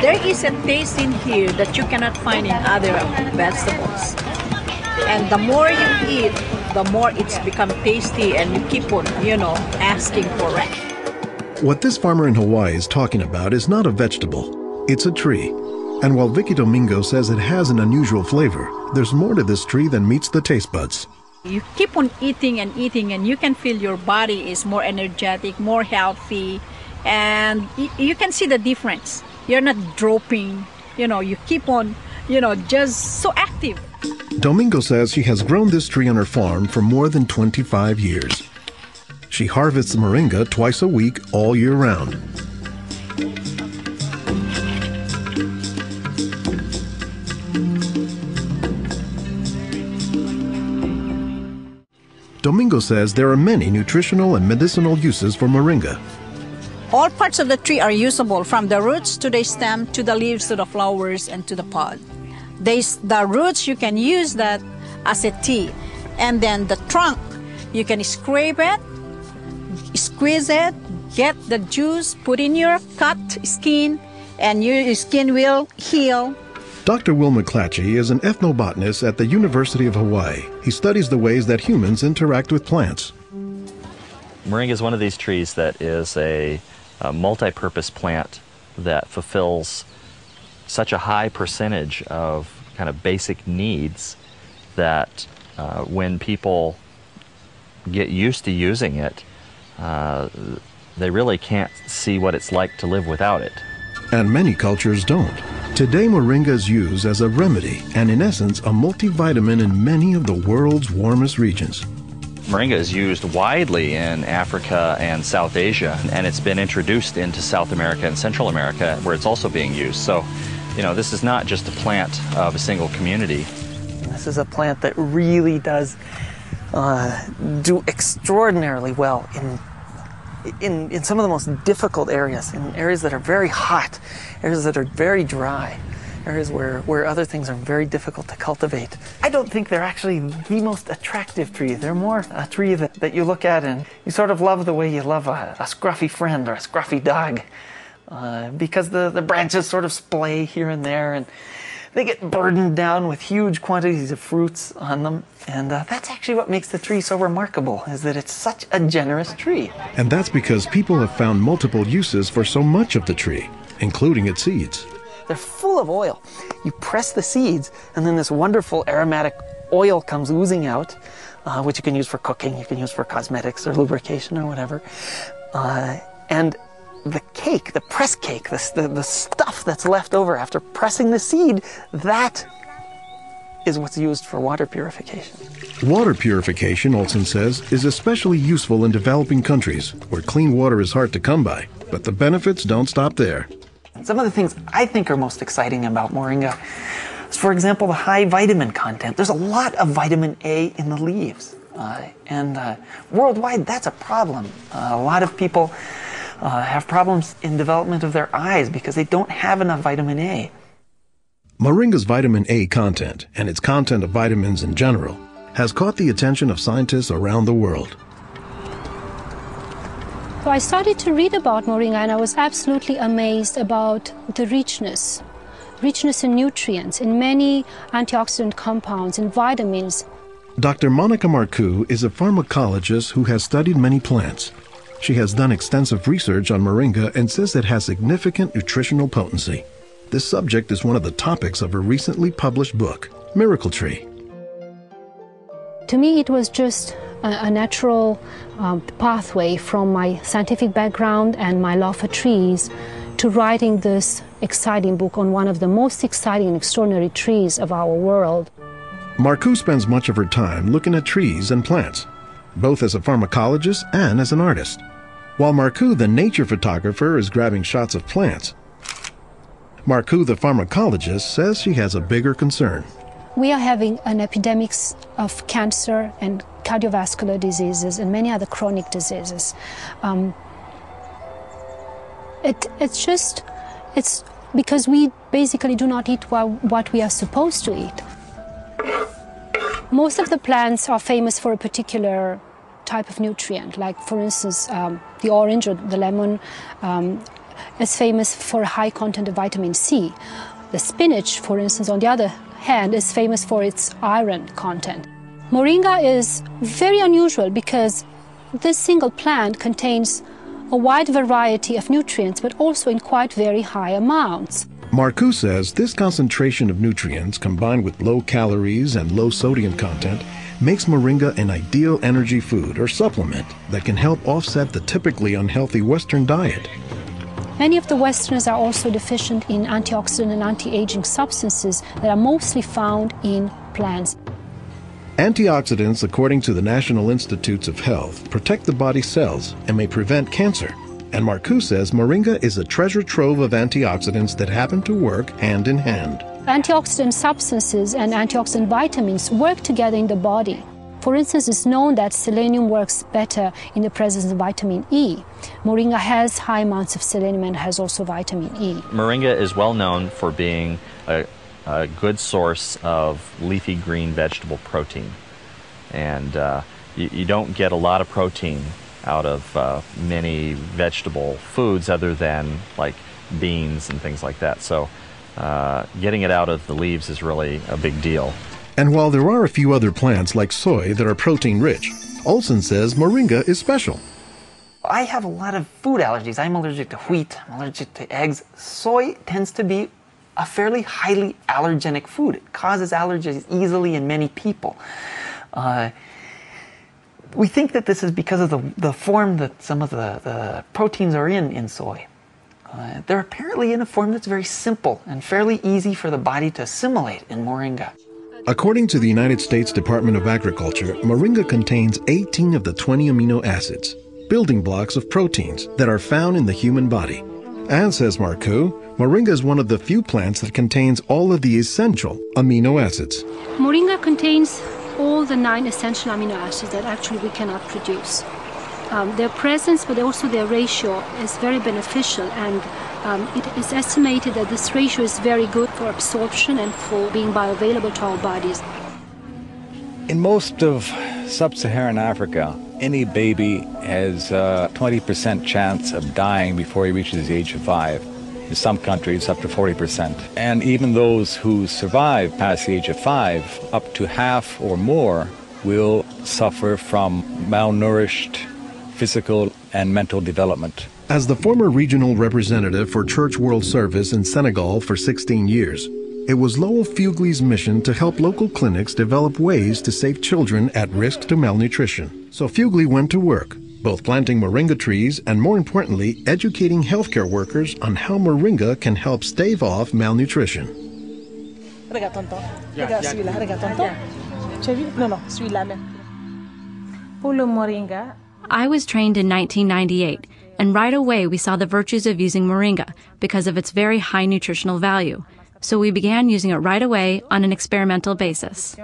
There is a taste in here that you cannot find in other vegetables. And the more you eat, the more it's become tasty and you keep on, asking for it. What this farmer in Hawaii is talking about is not a vegetable, it's a tree. And while Vicky Domingo says it has an unusual flavor, there's more to this tree than meets the taste buds. You keep on eating and eating and you can feel your body is more energetic, more healthy, and you can see the difference. You're not dropping, you keep on, just so active. Domingo says she has grown this tree on her farm for more than 25 years. She harvests moringa twice a week all year round. Domingo says there are many nutritional and medicinal uses for moringa. All parts of the tree are usable, from the roots to the stem, to the leaves, to the flowers, and to the pod. The roots, you can use that as a tea. And then the trunk, you can scrape it, squeeze it, get the juice, put in your cut skin, and your skin will heal. Dr. Will McClatchy is an ethnobotanist at the University of Hawaii. He studies the ways that humans interact with plants. Moringa is one of these trees that is a multi-purpose plant that fulfills such a high percentage of kind of basic needs that when people get used to using it, they really can't see what it's like to live without it. And many cultures don't. Today, moringa is used as a remedy and, in essence, a multivitamin in many of the world's warmest regions. Moringa is used widely in Africa and South Asia, and it's been introduced into South America and Central America, where it's also being used. So, this is not just a plant of a single community. This is a plant that really does do extraordinarily well in some of the most difficult areas, in areas that are very hot, areas that are very dry, areas where other things are very difficult to cultivate. I don't think they're actually the most attractive tree. They're more a tree that you look at and you sort of love the way you love a scruffy friend or a scruffy dog, because the branches sort of splay here and there, and they get burdened down with huge quantities of fruits on them. And that's actually what makes the tree so remarkable, is that it's such a generous tree. And that's because people have found multiple uses for so much of the tree, including its seeds. They're full of oil. You press the seeds, and then this wonderful aromatic oil comes oozing out, which you can use for cooking, you can use for cosmetics or lubrication or whatever. And the cake, the press cake, the stuff that's left over after pressing the seed, that is what's used for water purification. Water purification, Olson says, is especially useful in developing countries where clean water is hard to come by. But the benefits don't stop there. Some of the things I think are most exciting about moringa is, for example, the high vitamin content. There's a lot of vitamin A in the leaves. And worldwide, that's a problem. A lot of people have problems in development of their eyes because they don't have enough vitamin A. Moringa's vitamin A content, and its content of vitamins in general, has caught the attention of scientists around the world. So I started to read about moringa, and I was absolutely amazed about the richness in nutrients, in many antioxidant compounds, in vitamins. Dr. Monica Marcoux is a pharmacologist who has studied many plants. She has done extensive research on moringa and says it has significant nutritional potency. This subject is one of the topics of her recently published book, Miracle Tree. To me, it was just a natural pathway from my scientific background and my love for trees to writing this exciting book on one of the most exciting and extraordinary trees of our world. Marcoux spends much of her time looking at trees and plants, both as a pharmacologist and as an artist. While Marcoux, the nature photographer, is grabbing shots of plants, Marcoux, the pharmacologist, says she has a bigger concern. We are having an epidemic of cancer and cardiovascular diseases and many other chronic diseases. It's because we basically do not eat what we are supposed to eat. Most of the plants are famous for a particular type of nutrient, like, for instance, the orange or the lemon is famous for a high content of vitamin C. The spinach, for instance, on the other hand, is famous for its iron content. Moringa is very unusual because this single plant contains a wide variety of nutrients, but also in quite very high amounts. Marcoux says this concentration of nutrients, combined with low calories and low sodium content, makes moringa an ideal energy food or supplement that can help offset the typically unhealthy Western diet. Many of the Westerners are also deficient in antioxidant and anti-aging substances that are mostly found in plants. Antioxidants, according to the National Institutes of Health, protect the body's cells and may prevent cancer. And Marcoux says moringa is a treasure trove of antioxidants that happen to work hand in hand. Antioxidant substances and antioxidant vitamins work together in the body. For instance, it's known that selenium works better in the presence of vitamin E. Moringa has high amounts of selenium and has also vitamin E. Moringa is well known for being a good source of leafy green vegetable protein. And you don't get a lot of protein out of many vegetable foods other than like beans and things like that. So getting it out of the leaves is really a big deal. And while there are a few other plants like soy that are protein rich, Olson says moringa is special. I have a lot of food allergies. I'm allergic to wheat, I'm allergic to eggs. Soy tends to be a fairly highly allergenic food. It causes allergies easily in many people. We think that this is because of the form that some of the proteins are in soy. They're apparently in a form that's very simple and fairly easy for the body to assimilate in moringa. According to the United States Department of Agriculture, moringa contains 18 of the 20 amino acids, building blocks of proteins that are found in the human body. And, says Marcoux, moringa is one of the few plants that contains all of the essential amino acids. Moringa contains all the 9 essential amino acids that actually we cannot produce. Their presence, but also their ratio, is very beneficial, and it is estimated that this ratio is very good for absorption and for being bioavailable to our bodies. In most of sub-Saharan Africa, any baby has a 20% chance of dying before he reaches the age of 5. In some countries, up to 40%. And even those who survive past the age of 5, up to half or more will suffer from malnourished physical and mental development. As the former regional representative for Church World Service in Senegal for 16 years, it was Lowell Fugley's mission to help local clinics develop ways to save children at risk to malnutrition. So Fugley went to work, both planting moringa trees and, more importantly, educating healthcare workers on how moringa can help stave off malnutrition. I was trained in 1998, and right away we saw the virtues of using moringa because of its very high nutritional value. So we began using it right away on an experimental basis.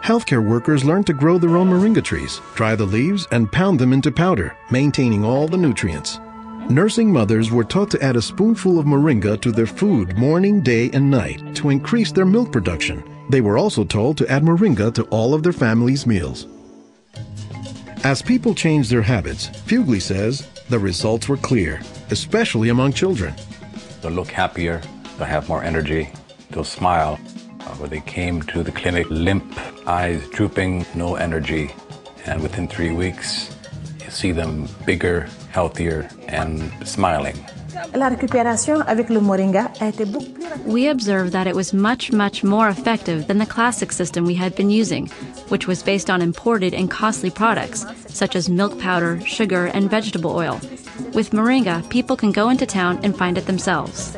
Healthcare workers learned to grow their own moringa trees, dry the leaves, and pound them into powder, maintaining all the nutrients. Nursing mothers were taught to add a spoonful of moringa to their food morning, day, and night to increase their milk production. They were also told to add moringa to all of their family's meals. As people changed their habits, Fugley says the results were clear, especially among children. They'll look happier, they'll have more energy, they'll smile. When they came to the clinic, limp, eyes drooping, no energy. And within 3 weeks, you see them bigger, healthier, and smiling. We observed that it was much, much more effective than the classic system we had been using, which was based on imported and costly products, such as milk powder, sugar, and vegetable oil. With moringa, people can go into town and find it themselves.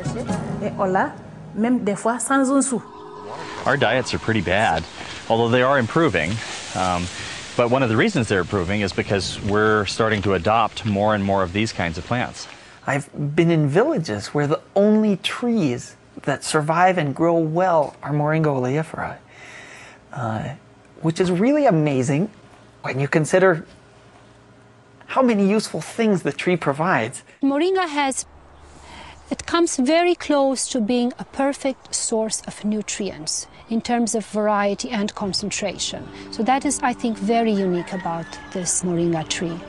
Our diets are pretty bad, although they are improving. But one of the reasons they're improving is because we're starting to adopt more and more of these kinds of plants. I've been in villages where the only trees that survive and grow well are Moringa oleifera, which is really amazing when you consider how many useful things the tree provides. Moringa it comes very close to being a perfect source of nutrients in terms of variety and concentration. So that is, I think, very unique about this moringa tree.